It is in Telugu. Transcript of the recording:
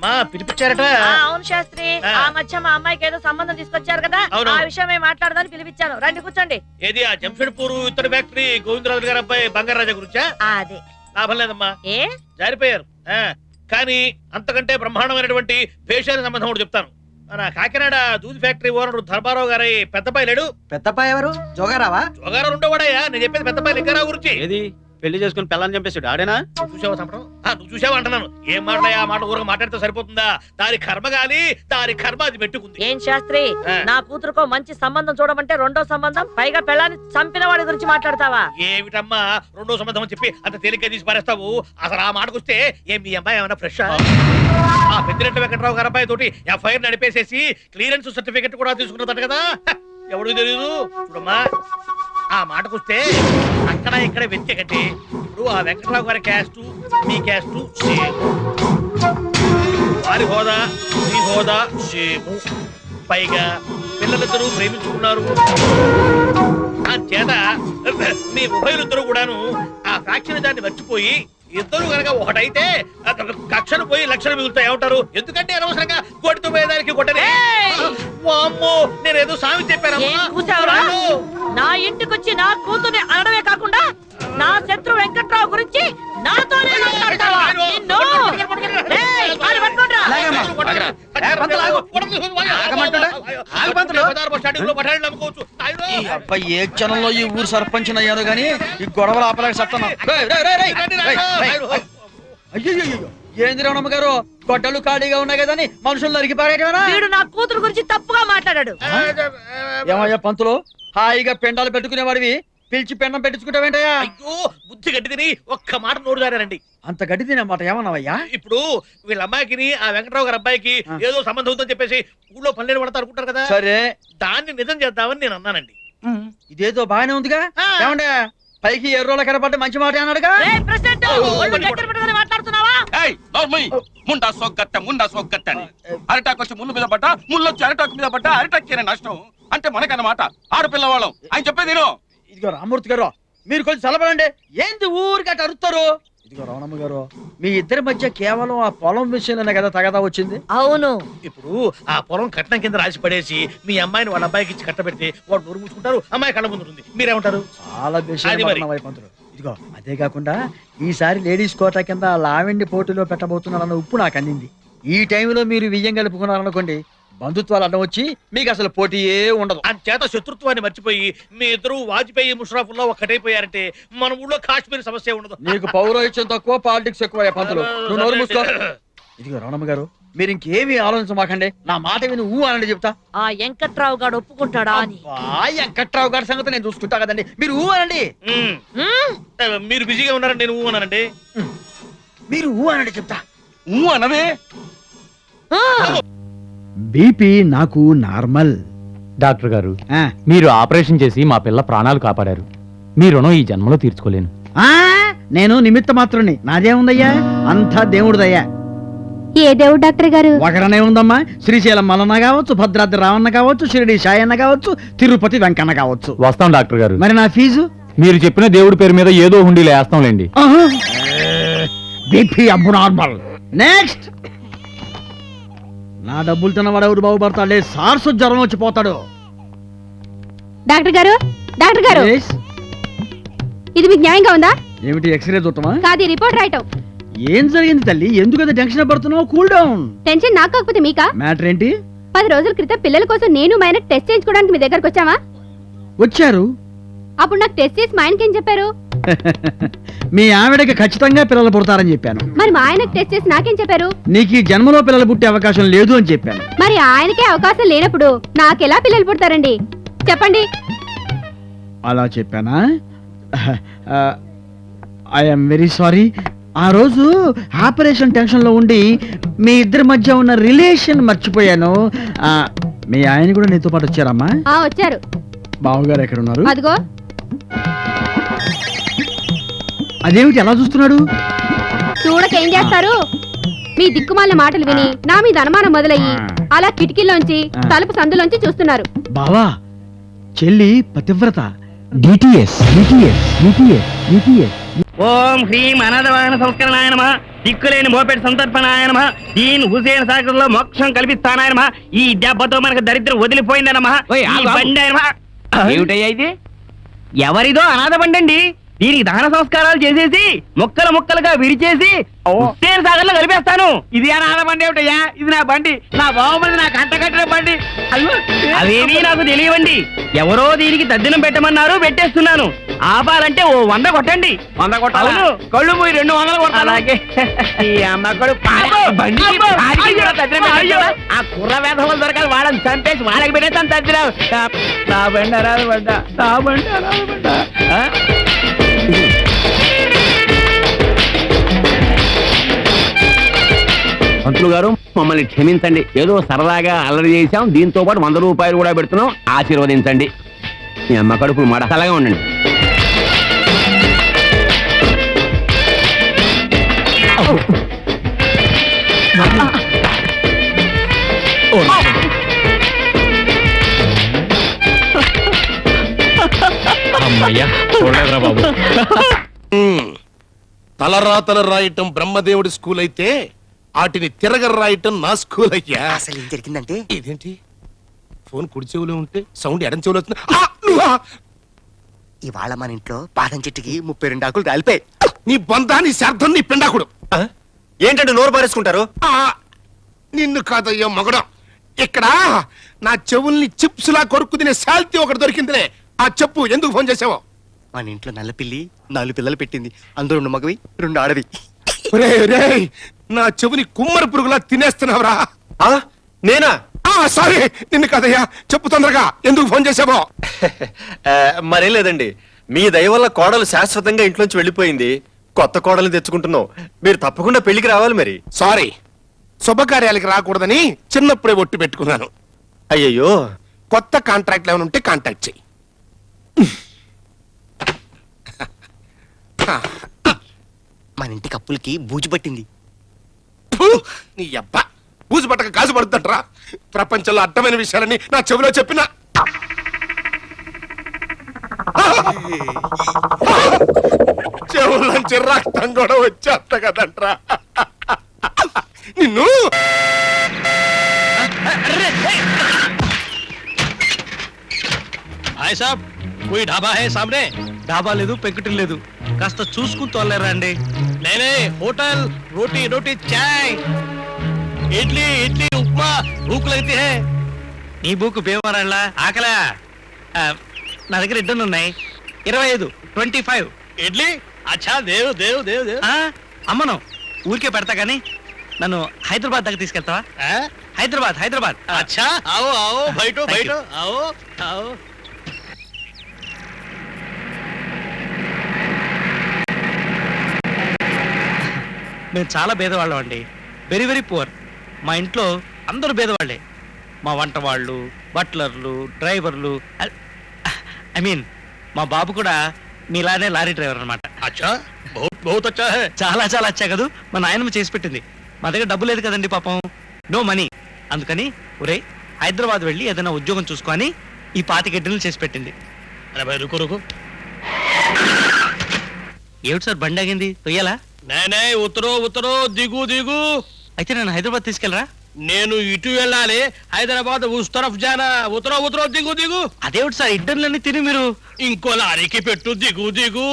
అమ్మా పిలిపించారట. అవును శాస్త్రి, ఆ మధ్య మా అమ్మాయికి ఏదో సంబంధం తీసుకొచ్చారు కదా, ఆ విషయమే మాట్లాడదాని పిలిపించాను. రండి కూర్చోండి. ఏది ఆ జంషెడ్పూర్ ఇత్తడి ఫ్యాక్టరీ గోవిందరాజు గారి అబ్బాయి బంగారాజా గురించా? అదే. లాభం లేదమ్మా, ఏ జారిపోయారు. కానీ అంతకంటే బ్రహ్మాండమైనటువంటి భేషాల సంబంధం ఒకటి చెప్తాను. మన కాకినాడ దూది ఫ్యాక్టరీ ఓనర్ ధర్మారావు గారి పెద్దపాయి లేడు. పెద్దపాయి ఎవరు? జోగారావా? జోగారావు ఉండేవాడయ్యా. నేను చెప్పేది పెద్దపాయి లింగారావు గురించి. ఏది పెళ్లి చేసుకుని పిల్లని చంపేసాడు ఆడేనా? చూసావా చంపడం? నువ్వు చూసావా అంటున్నాను. ఏం మాట్లాడా ఆ మాట ఊరగా మాట్లాడితే సరిపోతుందా? దాని కర్మ గాలి, దాని కర్మ అది పెట్టుకుంది. ఏం శాస్త్రి, నా కూతురుకో మంచి సంబంధం చూడమంటే రెండో సంబంధం, పైగా పెళ్ళాన్ని చంపిన వాడి గురించి మాట్లాడతావా? ఏమిటమ్మా రెండో సంబంధం అని చెప్పి అంత తేలిగ్గా తీసి పారేస్తావు? అసలు ఆ మాటకు వస్తే ఏం మీ అమ్మాయి ఏమైనా ఫ్రెష్? ఆ పెద్దిరెడ్డి వెంకటరావు గారి అబ్బాయి తోటి ఎఫ్ఐఆర్ నడిపేసేసి క్లియరెన్స్ సర్టిఫికెట్ కూడా తీసుకున్నదట కదా. ఎవరికి తెలియదు. చూడమ్మా, ఆ మాటకొస్తే అక్కడ ఇక్కడ వెతికంటే ఇప్పుడు ఆ వెంకటరావు గారి క్యాస్ట్ మీ క్యాస్ట్ సేమ్, వారి హోదా మీ హోదా సేమ్, పైగా పిల్లలిద్దరూ ప్రేమించుకున్నారు. ఆ చేత మీ ఉభయులిద్దరూ కూడాను ఆ ఫ్యాక్షన్ దాన్ని మర్చిపోయి ఇద్దరు కనుక ఒకటైతే కక్షను పోయి లక్షలు మిగులుతాయి. ఏమంటారు? ఎందుకంటే అనవసరంగా కొడుతూ పోయేదానికి కొట్టనే. అమ్మో, నేనేదో సామి చెప్పాను. నా ఇంటికొచ్చి నా కూతుర్ని అనడమే కాకుండా నా శత్రు వెంకట్రావు గురించి నాతోనే మాట్లాడతావా? ఏ క్షణంలో ఈ ఊరు సర్పంచ్ అయ్యాను గానీ ఈ గొడవలు ఆపలేక సత్తన్నా. అయ్యో ఏంద్రవణమ్మ గారు, గొడ్డలు ఖాళీగా ఉన్నాయి కదా అని మనుషులు నరికి పారేయటమేనా? వీడు నా కూతురు గురించి తప్పుగా మాట్లాడాడు. ఏమయ్యా పంతులు, హాయిగా పెండాలు పెట్టుకునేవాడివి పిలిచి పెండం పెట్టించుకుంటావేంటయ్యా? అయ్యో, బుద్ధి గడ్డి తిని ఒక్క మాట నోరు జారారండి. అంత గడ్డి తినేమాట ఏమన్నావయ్యా? ఇప్పుడు వీళ్ళ అమ్మాయికి ఆ వెంకటరావు గారి అబ్బాయికి ఏదో సంబంధం ఉందని చెప్పేసి ఊళ్ళో పల్లెలు పడతా అనుకుంటారు కదా. సరే, దాన్ని దాన్ని నిజం చేద్దామని నేను అన్నానండి. ఇదేదో బాగానే ఉందిగా. ఏమండే పైకి ఎర్రోళ్ళ కనపడ్డ మంచి మాట అన్నాడుగా. అరిటాకు వచ్చి ముళ్ళు మీద పడ్డా, ముళ్ళు వచ్చి అరిటాకు మీద పడ్డా, అరిటాకు నష్టం అంటే మనకన్నమాట. ఆడపిల్లవాళ్ళం ఆయన చెప్పేది. ఇదిగో రామూర్తి గారు, మీరు కొంచెం చల్లబడండి. ఏంది ఊరికి అటు అరుస్తారు? ఇదిగో రమణమ్మ గారు, మీ ఇద్దరి మధ్య కేవలం ఆ పొలం విషయంలోనే కదా తగదా వచ్చింది. అవును. ఇప్పుడు ఆ పొలం కట్నం కింద రాసి పడేసి మీ అమ్మాయిని వాళ్ళ అబ్బాయికి ఇచ్చి కట్టబెడితే వాడు నోరు మూసుకుంటారు, అమ్మాయి కళ్ళ ముందు ఉంటుంది. మీరేమంటారు? చాలా పంతులు. ఇదిగో అదే కాకుండా ఈసారి లేడీస్ కోటా కింద లావెండి పోటీలో పెట్టబోతున్నారన్న ఉప్పు నాకు అందింది. ఈ టైంలో మీరు వియ్యం కలుపుకున్నారనుకోండి, బంధుత్వాలు అడ్డం వచ్చి మీకు అసలు పోటీయే ఉండదు. అంచేత శత్రుత్వాన్ని మర్చిపోయి మీ ఇద్దరు వాజ్పేయి ముషరఫ్లో ఒక్కటైపోయారంటే మన ఊళ్ళో కాశ్మీర్ సమస్య ఉండదు. నీకు పౌరోహిత్యం తక్కువ, పాలిటిక్స్ ఎక్కువ పంతులు. నువ్వు నోరు మూసుకో. ఇదిగో రమణమ్మ గారు, మీరు ఇంకేమీ ఆలోచించమాకండి. నా మాట విని ఊ అనండి చెప్తా. ఆ వెంకట్రావు గారు ఒప్పుకుంటాడా అని. వెంకట్రావు గారి సంగతి నేను చూసుకుంటా కదండి, మీరు ఊ అనండి. మీరు బిజీగా ఉన్నారండి, నేను ఊ అనండి. మీరు ఊ అనండి చెప్తా. ఊ అనవే. బీపీ నాకు నార్మల్. డాక్టర్ గారు, మీరు ఆపరేషన్ చేసి మా పిల్ల ప్రాణాలు కాపాడారు. మీ రుణం ఈ జన్మలో తీర్చుకోలేను. నేను నిమిత్త మాత్రుని, నాదేముందయ్యా, అంతా దేవుడిదయ్యా. ఏ దేవుడు డాక్టర్ గారు? ఒకరనే ఉందమ్మా. శ్రీశైలం మల్లన్న కావచ్చు, భద్రాద్రి రావన్న కావచ్చు, షిరిడి సాయన్న కావచ్చు, తిరుపతి వెంకన్న కావచ్చు. వస్తాం డాక్టర్ గారు. మరి నా ఫీజు? మీరు చెప్పిన దేవుడి పేరు మీద ఏదో హుండీలో వేస్తాంలేండి. బీపీ అబ్బు నార్మల్. నెక్స్ట్. నా డబ్బులు తిన్నవాడు ఎవరు బాగుపడతాడే, సార్సు జ్వరం వచ్చిపోతాడు. డాక్టర్ గారు, డాక్టర్ గారు, ఇది మీకు న్యాయంగా ఉందా? ఏమిటి, ఎక్స్రే చూడటమా? కాదు, రిపోర్ట్ రాయటం. ఏం జరిగింది తల్లి, ఎందుకు టెన్షన్ పడుతున్నావు? Cool down. టెన్షన్ నాకు కాకపోతే మీకా? మ్యాటర్ ఏంటి? 10 రోజుల క్రితం పిల్లల కోసం నేను మా ఆయన టెస్ట్ చేయించుకోవడానికి మీ దగ్గరకు వచ్చావా? వచ్చారు. అప్పుడు నాకు టెస్ట్ చేసి మా ఆయనకి ఏం చెప్పారు? మీ ఆవిడకి ఖచ్చితంగా పిల్లలు పుడతారని చెప్పాను. మరి మా ఆయనకు టెస్ట్ చేసి నాకేం చెప్పారు? నీకు ఈ జన్మలో పిల్లలు పుట్టే అవకాశం లేదు అని చెప్పాను. మరి ఆయనకే అవకాశం లేనప్పుడు నాకెలా పిల్లలు పుడతారండి? చెప్పండి. అలా చెప్పానా? I'm very sorry. ఆ రోజు ఆపరేషన్ టెన్షన్ లో ఉండి మీ ఇద్దరి మధ్య ఉన్న రిలేషన్ మర్చిపోయాను. మీ ఆయన కూడా నీతో పాటు వచ్చారమ్మా? వచ్చారు. బావగారు ఎక్కడ ఉన్నారు? అదిగో. అదేమిటి ఎలా చూస్తున్నాడు? చూడకేం చేస్తారు? మీ దిక్కుమాల మాటలు విని నా మీద అనుమానం మొదలయ్యి అలా కిటికీలోంచి తలుపు సందులోంచి చూస్తున్నారు. బావా, చెల్లి పతివ్రత. D T S D T S D T S D T S. ఓం హ్రీం అనాథవాహన సంస్కరణాయ నమః. దిక్కులేని మోపెడు సంతర్పణాయ నమః దీన్ హుసేన్ సాగర్ లో మోక్షం కల్పిస్తానాయ నమః ఈ దెబ్బతో మనకు దరిద్రం వదిలిపోయింది నమః ఈ బండి ఆయన ఏమిటయ్యా ఇది ఎవరిదో అనాథ బండి అండి దీనికి దహన సంస్కారాలు చేసేసి ముక్కలు ముక్కలుగా విరిచేసి హుస్సేన్ సాగర్ లో కలిపేస్తాను. ఇది అనాథ బండి ఏమిటయ్యా? ఇది నా బండి, నా బావమరిది నా కంట కట్టిన బండి. అవేమీ నాకు తెలియవండి. ఎవరో దీనికి తద్దినం పెట్టమన్నారు, పెట్టేస్తున్నాను. ఆపాలంటే ఓ 100 కొట్టండి. 100 కొట్టాలి, కళ్ళు పోయి 200 కొట్టాలి. అలాగే ఈ అమ్మకడు ఆ కుర్ర వేధములు దొరకాలి, వాళ్ళని చంపేసి వాళ్ళకి పెట్టేస్తాను తద్దినం. నా బండి అరాదు పడ్డ, నా బండి అరాదు పడ్డ. మంత్రులు గారు మమ్మల్ని క్షమించండి, ఏదో సరదాగా అల్లరి చేశాం, దీంతో పాటు 100 రూపాయలు కూడా పెడుతున్నాం, ఆశీర్వదించండి. మీ అమ్మ కడుపులు మాట చల్లగా ఉండండి. అమ్మయ్యా చూడలేదురా బాబు. తలరాతలు రాయటం బ్రహ్మదేవుడి స్కూల్ అయితే వాటిని తిరగ రాయటం నా స్కూల్ అయ్యా. అసలు ఏం జరిగిందంటే ఇదేంటి ఫోన్ కుడి చెవులో ఉంటే సౌండ్ ఎడం చెవులో వస్తుంది. ఆ, నువ్వా? ఇవాళ మన ఇంట్లో పాదం చెట్టుకి 32 ఆకులు రాలిపోయి. నీ బంధాన్ని శార్థం నీ పిండాకుడు. ఏంటంటే నోరు పారేసుకుంటారు? ఆ, నిన్ను కాదయ్యో మగడం. ఇక్కడ నా చెవుల్ని చిప్స్ లా కొరుక్కు తినే శాల్తీ ఒకటి దొరికిందిలే. ఆ చెప్పు, ఎందుకు ఫోన్ చేసావో? మన ఇంట్లో నల్ల పిల్లి 4 పిల్లలు పెట్టింది, అందులో 2 మగవి 2 ఆడవి. నా చెవుని కుమ్మరి పురుగులా తినేస్తున్నావురా. నేనా? సారీ, నిన్ను కదయ్యా. చెప్పు తొందరగా, ఎందుకు ఫోన్ చేసావో? మరేం లేదండి, మీ దయ వల్ల కోడలు శాశ్వతంగా ఇంట్లోంచి వెళ్ళిపోయింది, కొత్త కోడలు తెచ్చుకుంటున్నాం. మీరు తప్పకుండా పెళ్లికి రావాలి. మరి సారీ, శుభకార్యాలకి రాకూడదని చిన్నప్పుడే ఒట్టు పెట్టుకున్నాను. అయ్యయ్యో, కొత్త కాంట్రాక్ట్ ఏమైనా ఉంటే కాంటాక్ట్ చెయ్యి. మన ఇంటి కప్పులకి బూజు పట్టింది. నీ అబ్బా, బూజు పట్టక కాజు పడుతుంటరా? ప్రపంచంలో అడ్డమైన విషయాలని నా చెవిలో చెప్పిన చెవులంచి రక్తం కూడా వచ్చేస్త కదంట్రా నిన్ను. హాయ్ సాబ్, కోయి ఢాబా హై సామ్నే? డాబా లేదు, పెంకుటిల్ లేదు, కాస్త చూసుకుని తోలేరా అండి. నేనే హోటల్ రోటీ రోటీ చాయ్ ఇడ్లీ ఇడ్లీ ఉప్మా భూక్ లగతీ హై. నీ బుక్ భీమవరంలా ఆకలా? నా దగ్గర 2 ఉన్నాయి, 25, 25. ఇడ్లీ అచ్చా దేవ్ దేవ్ దేవ్ దేవ్. అమ్మను ఊరికే పెడతా గానీ నన్ను హైదరాబాద్ దగ్గర తీసుకెళ్తావా? హైదరాబాద్ హైదరాబాద్. अच्छा आओ आओ बैठो बैठो आओ आओ. మేము చాలా పేదవాళ్ళం అండి, వెరీ వెరీ పువర్. మా ఇంట్లో అందరూ పేదవాళ్ళే. మా వంట వాళ్ళు, బట్లర్లు, డ్రైవర్లు, ఐ మీన్ మా బాబు కూడా మీలానే లారీ డ్రైవర్ అనమాట. अच्छा बहुत बहुत अच्छा है. చాలా చాలా అచ్చా కదూ, మా నాయనమ్మ చేసి పెట్టింది. మా దగ్గర డబ్బు లేదు కదండి పాపం, నో మనీ. అందుకని ఒరే హైదరాబాద్ వెళ్ళి ఏదైనా ఉద్యోగం చూసుకొని ఈ 25 ఇడ్లీలు చేసి పెట్టింది. अरे भाई रुको रुको. ఏమిటి సార్ బండి ఆగింది, తొయ్యాలా? नहीं नहीं उतरो उतरो दिगू दिगू. అయితే నేను హైదరాబాద్ తీసుకెళ్ళరా? నేను ఇటు వెళ్ళాలి, హైదరాబాద్ ఉస్ తరఫ్ జానా. ఉతరో ఉతరో దిగు దిగు. అదేమిటి సార్ ఇడ్డర్లన్నీ తిని మీరు ఇంకో లారీకి పెట్టు దిగు దిగు.